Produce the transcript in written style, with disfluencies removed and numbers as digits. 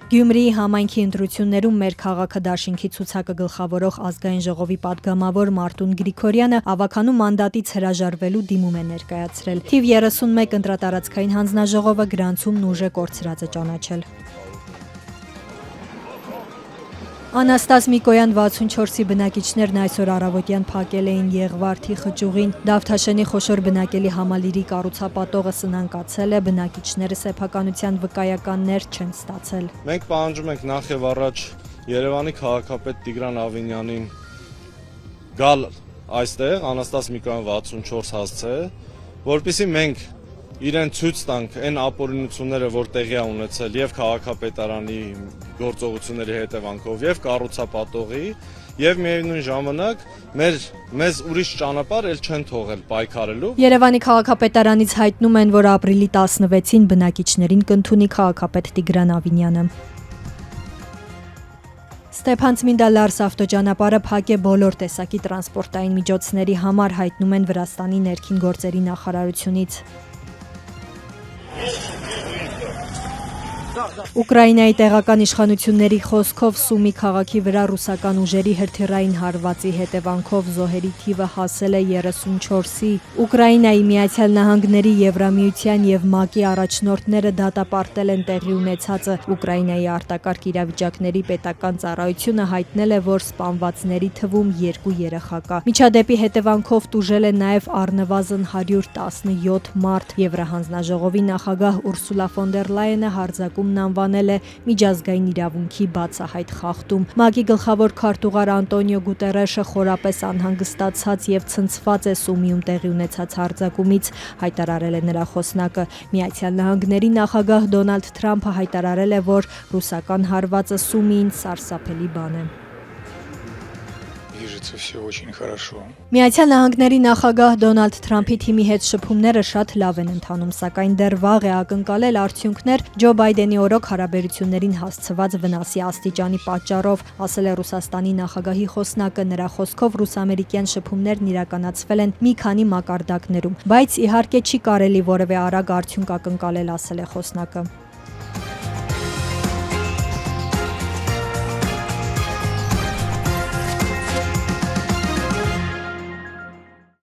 Գյումրիի համայնքի ընտրություններում մեր քաղաքը դաշինքի ցուցակը գլխավորող ազգային ժողովի պատգամավոր Մարտուն Գրիգորյանը ավագանու մանդատից հրաժարվելու դիմում է ներկայացրել։ Թիվ 31 ընտրատարածքային հանձնաժողովը գրանցումն ուժ է կորցրած է ճանաչել։ Անաստաս Միկոյան 64-ի բնակիչներն այսօր առավոտյան փակել էին Եղվարդի խճուղին։ Դավթաշենի խոշոր բնակելի համալիրի կառուցապատողը սնանկացել է, բնակիչները սեփականության վկայականներ չեն ստացել։ Մենք պահանջում ենք նախ եւ առաջ Երևանի քաղաքապետ Տիգրան Ավինյանին գալ այստեղ Անաստաս Միկոյան 64 հասցե, որպեսզի մենք իրեն ցույց տանք այն ապօրինությունները, որ տեղի է ունեցել եւ քաղաքապետարանի գործողությունների հետևանքով եւ կառուցապատողի եւ միևնույն ժամանակ մեզ ուրիշ ճանապարհ էլ չեն թողել պայքարելու։ Երևանի քաղաքապետարանից հայտնում են, որ ապրիլի 16-ին բնակիչներին կընդունի քաղաքապետ Տիգրան Ավինյանը։ Ստեփանցմինդա-Լարս ավտոճանապարհը փակ է բոլոր տեսակի տրանսպորտային միջոցների համար, հայտնում են Վրաստանի ներքին գործերի նախարարությունից։ Ուկրաինայի տեղական իշխանությունների խոսքով Սումի քաղաքի վրա ռուսական ուժերի հրթիռային հարվածի հետևանքով զոհերի թիվը հասել է 34-ի։ Ուկրաինայի Միացյալ Նահանգների, Եվրամիության եւ ՄԱԿ-ի առաջնորդները դատապարտել են տեղի ունեցածը։ Ուկրաինայի արտակարգ իրավիճակների պետական ծառայությունը հայտնել է, որ սպանվածների թվում 2 երեխա կա։ Միջադեպի հետևանքով տուժել է նաեւ առնվազն 117 մարդ։ Եվրահանձնաժողովի նախագահ Ուրսուլա ֆոն դեր Լայենը հարձակումն անվանել է միջազգային իրավունքի բացահայտ խախտում։ ՄԱԿ-ի գլխավոր քարտուղար Անտոնիո Գուտերեշը խորապես անհանգստացած եւ ցնցված է Սումիում տեղի ունեցած հարձակումից, հայտարարել է նրա խոսնակը։ Միացյալ Նահանգների նախագահ Դոնալդ Թրամփը հայտարարել է, որ ռուսական հարվածը Սումիին սարսափելի բան է։ Միացյալ Նահանգների նախագահ Դոնալդ Թրամփի թիմի հետ շփումները շատ լավ են ընթանում, սակայն դեռ վաղ է ակնկալել արդյունքներ Ջո Բայդենի օրոք հարաբերություններին հասցված վնասի աստիճանի պատճառով, ասել է Ռուսաստանի նախագահի խոսնակը։ Նրա խոսքով ռուս-ամերիկյան շփումներն իրականացվել են մի քանի մակարդակներում, բայց իհարկե չի կարելի որևէ արագ արդյունք ակնկալել, ասել է խոսնակը։